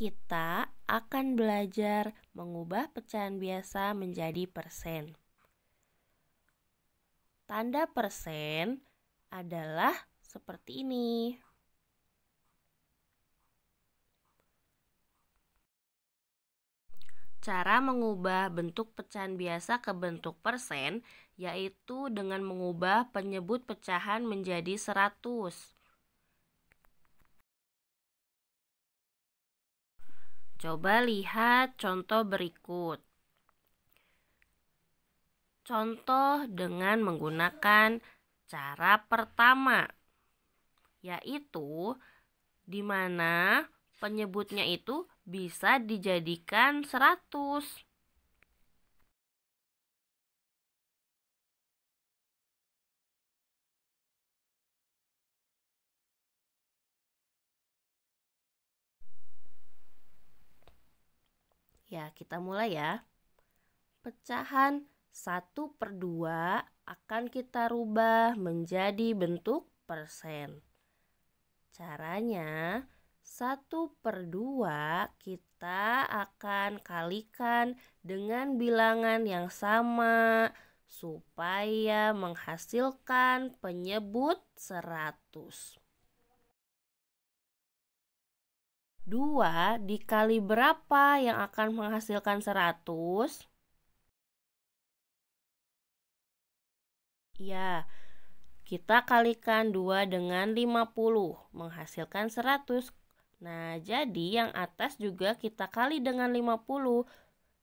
kita akan belajar mengubah pecahan biasa menjadi persen. Tanda persen adalah seperti ini. Cara mengubah bentuk pecahan biasa ke bentuk persen yaitu dengan mengubah penyebut pecahan menjadi 100. Coba lihat contoh berikut. Contoh dengan menggunakan cara pertama, yaitu di mana penyebutnya itu bisa dijadikan 100. Ya, kita mulai ya. Pecahan 1/2 akan kita rubah menjadi bentuk persen. Caranya, 1/2 kita akan kalikan dengan bilangan yang sama supaya menghasilkan penyebut 100. 2 dikali berapa yang akan menghasilkan 100? Ya, kita kalikan 2 dengan 50 menghasilkan 100. Nah, jadi yang atas juga kita kali dengan 50.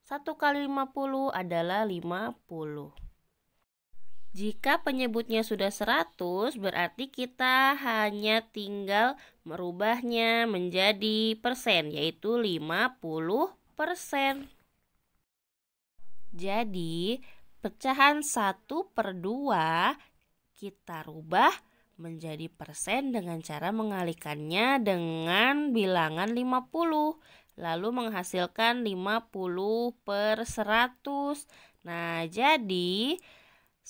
1 kali 50 adalah 50. Jika penyebutnya sudah 100, berarti kita hanya tinggal merubahnya menjadi persen, yaitu 50%. Jadi, pecahan 1/2 kita rubah menjadi persen dengan cara mengalikannya dengan bilangan 50. Lalu menghasilkan 50/100. Nah, jadi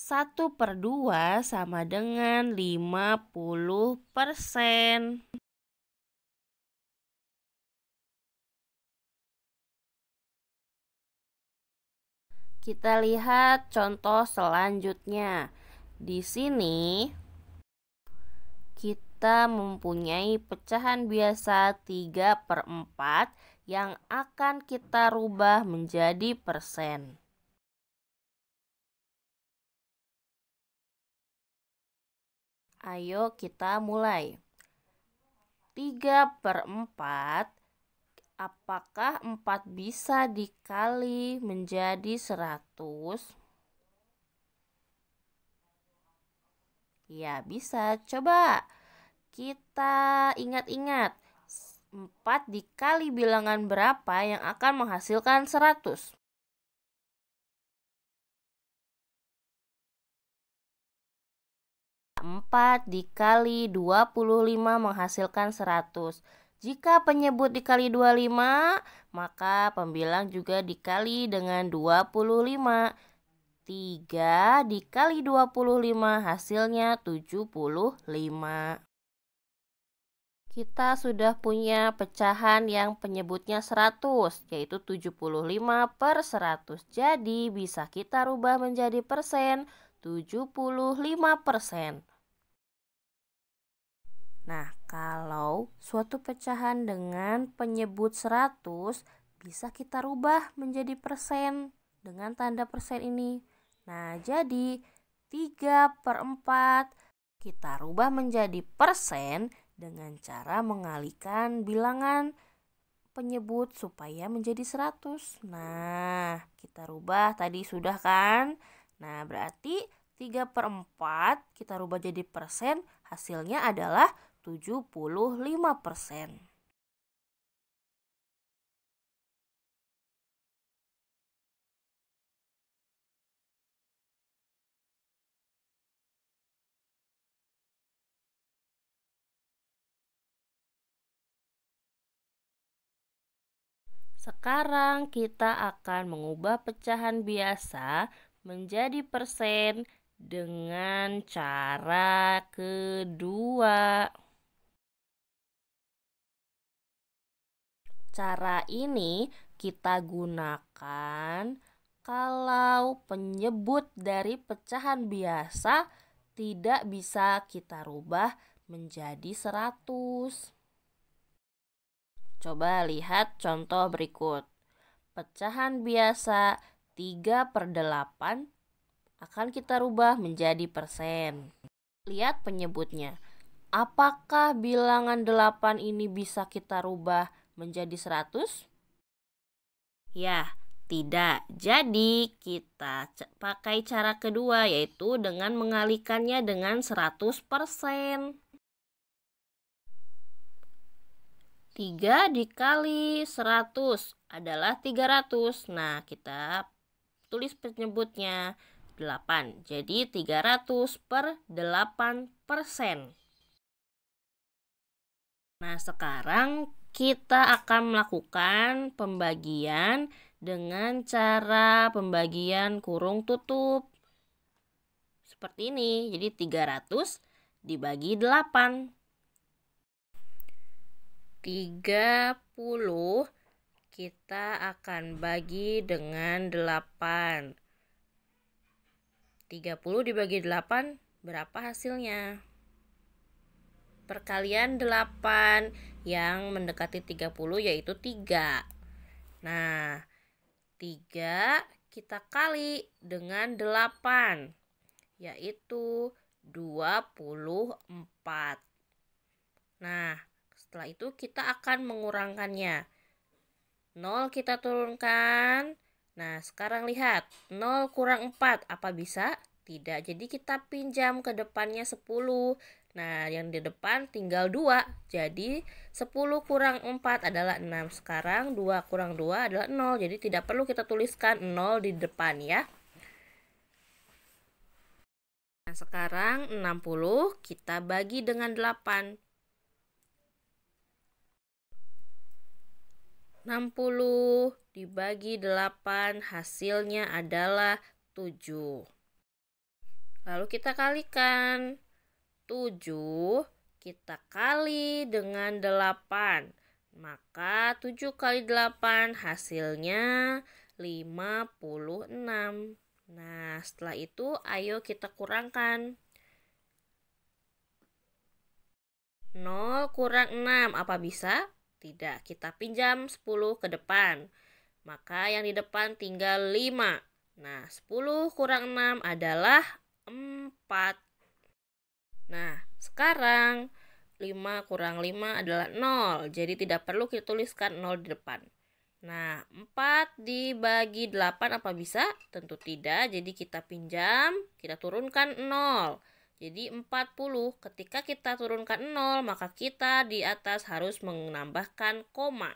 1/2 sama dengan 50%. Kita lihat contoh selanjutnya. Di sini kita mempunyai pecahan biasa 3/4 yang akan kita rubah menjadi persen. Ayo kita mulai. 3/4, apakah 4 bisa dikali menjadi 100? Ya, bisa. Coba kita ingat-ingat. 4 dikali bilangan berapa yang akan menghasilkan 100? 4 dikali 25 menghasilkan 100. Jika penyebut dikali 25, maka pembilang juga dikali dengan 25. 3 dikali 25 hasilnya 75. Kita sudah punya pecahan yang penyebutnya 100, yaitu 75/100. Jadi bisa kita rubah menjadi persen, 75%. Nah, kalau suatu pecahan dengan penyebut 100 bisa kita rubah menjadi persen dengan tanda persen ini. Nah, jadi 3/4 kita rubah menjadi persen dengan cara mengalihkan bilangan penyebut supaya menjadi 100. Nah, kita rubah tadi sudah kan? Nah, berarti 3/4 kita rubah jadi persen, hasilnya adalah 75%. Sekarang kita akan mengubah pecahan biasa menjadi persen dengan cara kedua. Cara ini kita gunakan kalau penyebut dari pecahan biasa tidak bisa kita rubah menjadi 100. Coba lihat contoh berikut. Pecahan biasa 3/8 akan kita rubah menjadi persen. Lihat penyebutnya. Apakah bilangan 8 ini bisa kita rubah menjadi 100? Ya, tidak. Jadi kita pakai cara kedua, yaitu dengan mengalihkannya dengan 100%. 3 dikali 100 adalah 300. Nah, kita tulis penyebutnya 8. Jadi 300/8%. Nah, sekarang kita akan melakukan pembagian dengan cara pembagian kurung tutup. Seperti ini. Jadi 300 dibagi 8. 30 kita akan bagi dengan 8. 30 dibagi 8 berapa hasilnya? Perkalian 8 yang mendekati 30 yaitu 3. Nah, 3 kita kali dengan 8 yaitu 24. Nah, setelah itu kita akan mengurangkannya. 0 kita turunkan. Nah, sekarang lihat. 0 kurang 4. Apa bisa? Tidak. Jadi kita pinjam ke depannya 10. Nah, yang di depan tinggal 2. Jadi 10 kurang 4 adalah 6. Sekarang 2 kurang 2 adalah 0. Jadi tidak perlu kita tuliskan 0 di depan ya. Nah, sekarang 60 kita bagi dengan 8. 60 dibagi 8 hasilnya adalah 7. Lalu kita kalikan. 7 kita kali dengan 8. Maka 7 kali 8 hasilnya 56. Nah, setelah itu ayo kita kurangkan. 0 kurang 6 apa bisa? Tidak, kita pinjam 10 ke depan. Maka yang di depan tinggal 5. Nah, 10 kurang 6 adalah 4. Nah, sekarang 5 kurang 5 adalah 0. Jadi tidak perlu kita tuliskan 0 di depan. Nah, 4 dibagi 8 apa bisa? Tentu tidak. Jadi kita pinjam, kita turunkan 0. Jadi 40. Ketika kita turunkan 0, maka kita di atas harus menambahkan koma.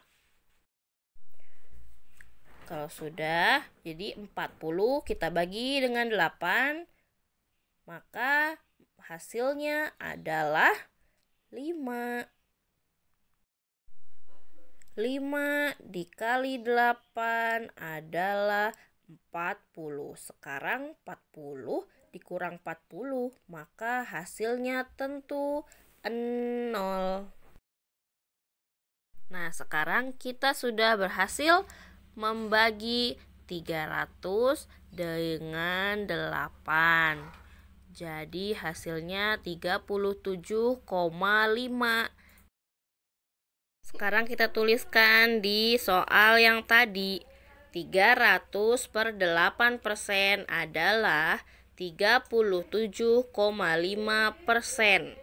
Kalau sudah, jadi 40 kita bagi dengan 8, maka hasilnya adalah 5. 5 dikali 8 adalah 40. Sekarang 40 dikurang 40, maka hasilnya tentu 0. Nah, sekarang kita sudah berhasil membagi 300 dengan 8. Jadi hasilnya 37,5. Sekarang kita tuliskan di soal yang tadi. 300/8% adalah 37,5%.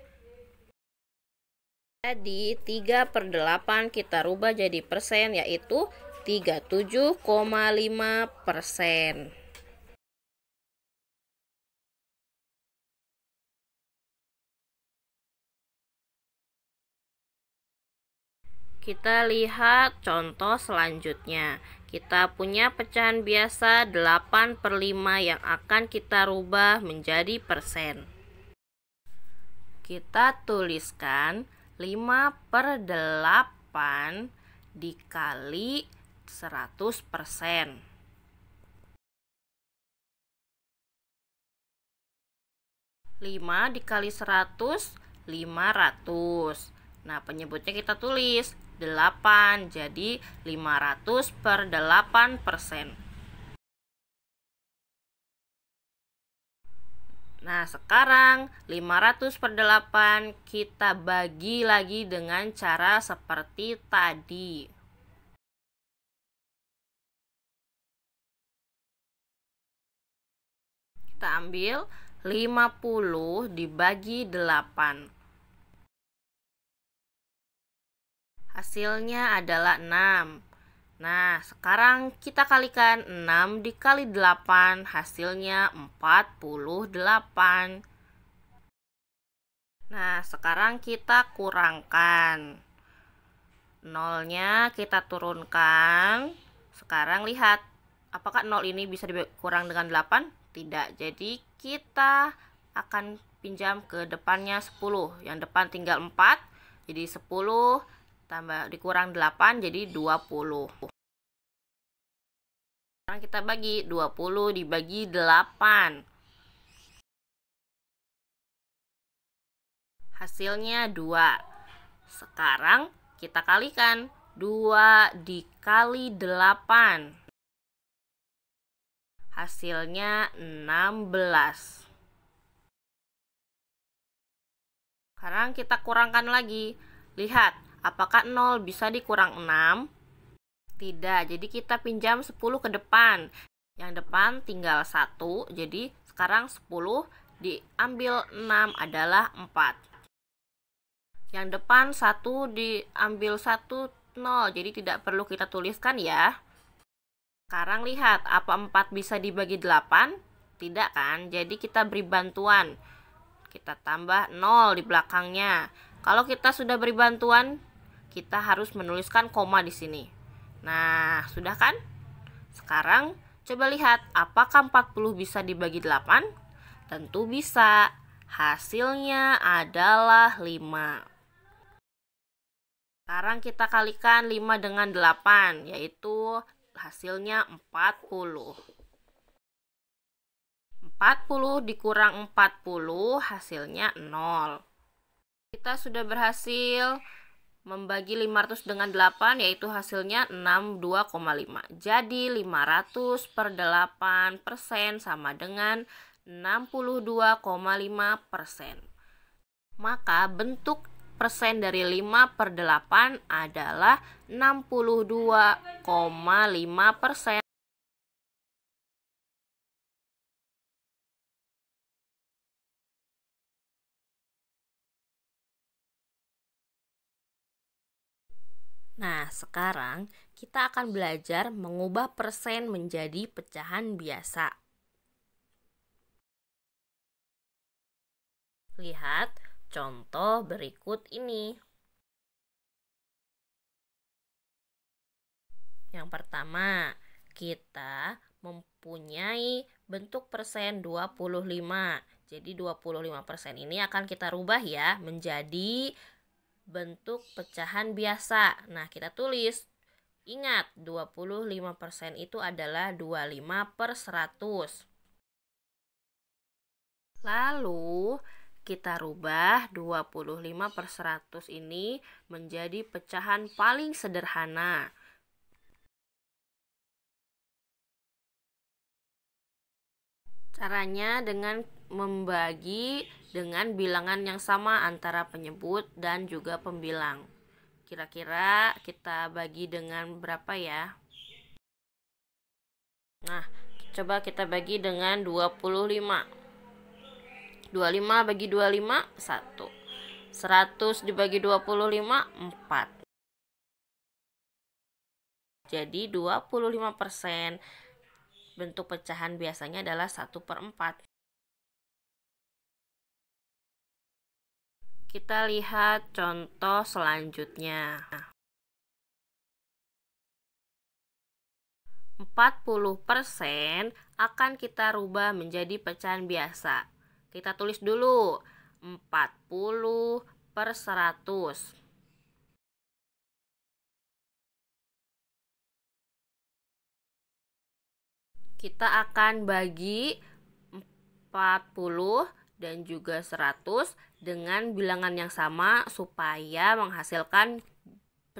Jadi 3/8 kita rubah jadi persen, yaitu 37,5%. Kita lihat contoh selanjutnya. Kita punya pecahan biasa 8/5 yang akan kita rubah menjadi persen. Kita tuliskan 5/8 dikali 100%. 5 dikali 100, 500. Nah, penyebutnya kita tulis 8, jadi 500/8%. Nah, sekarang 500/8 kita bagi lagi dengan cara seperti tadi. Kita ambil 50 dibagi 8. Hasilnya adalah 6. Nah, sekarang kita kalikan 6 dikali 8, hasilnya 48. Nah, sekarang kita kurangkan. Nolnya kita turunkan. Sekarang lihat, apakah 0 ini bisa dikurang dengan 8? Tidak. Jadi kita akan pinjam ke depannya 10. Yang depan tinggal 4. Jadi 10 tambah dikurang 8 jadi 20. Sekarang kita bagi 20 dibagi 8. Hasilnya 2. Sekarang kita kalikan 2 dikali 8. Hasilnya 16. Sekarang kita kurangkan lagi. Lihat, apakah 0 bisa dikurang 6? Tidak, jadi kita pinjam 10 ke depan. Yang depan tinggal 1, jadi sekarang 10 diambil 6 adalah 4. Yang depan 1 diambil 1, 0, jadi tidak perlu kita tuliskan ya. Sekarang lihat, apa 4 bisa dibagi 8? Tidak kan, jadi kita beri bantuan. Kita tambah 0 di belakangnya. Kalau kita sudah beri bantuan, kita harus menuliskan koma di sini. Nah, sudah kan? Sekarang coba lihat, apakah 40 bisa dibagi 8? Tentu bisa. Hasilnya adalah 5. Sekarang kita kalikan 5 dengan 8, yaitu hasilnya 40. 40 dikurang 40, hasilnya 0. Kita sudah berhasil membagi 500 dengan 8, yaitu hasilnya 62,5. Jadi 500/8% sama dengan 62,5%. Maka bentuk persen dari 5/8 adalah 62,5%. Nah, sekarang kita akan belajar mengubah persen menjadi pecahan biasa. Lihat contoh berikut ini. Yang pertama, kita mempunyai bentuk persen 25. Jadi 25% ini akan kita rubah ya menjadi bentuk pecahan biasa. Nah, kita tulis. Ingat, 25% itu adalah 25/100. Lalu, kita rubah 25/100 ini menjadi pecahan paling sederhana. Caranya dengan membagi dengan bilangan yang sama antara penyebut dan juga pembilang. Kira-kira kita bagi dengan berapa ya? Nah, coba kita bagi dengan 25. 25 bagi 25, 1. 100 dibagi 25, 4. Jadi 25% bentuk pecahan biasanya adalah 1/4. Kita lihat contoh selanjutnya. 40% akan kita rubah menjadi pecahan biasa. Kita tulis dulu 40/100. Kita akan bagi 40 dan juga 100 dengan bilangan yang sama supaya menghasilkan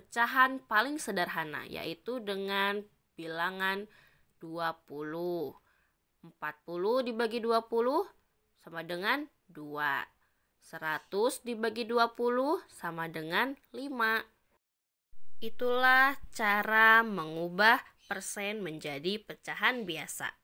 pecahan paling sederhana, yaitu dengan bilangan 20. 40 dibagi 20 sama dengan 2. 100 dibagi 20 sama dengan 5. Itulah cara mengubah persen menjadi pecahan biasa.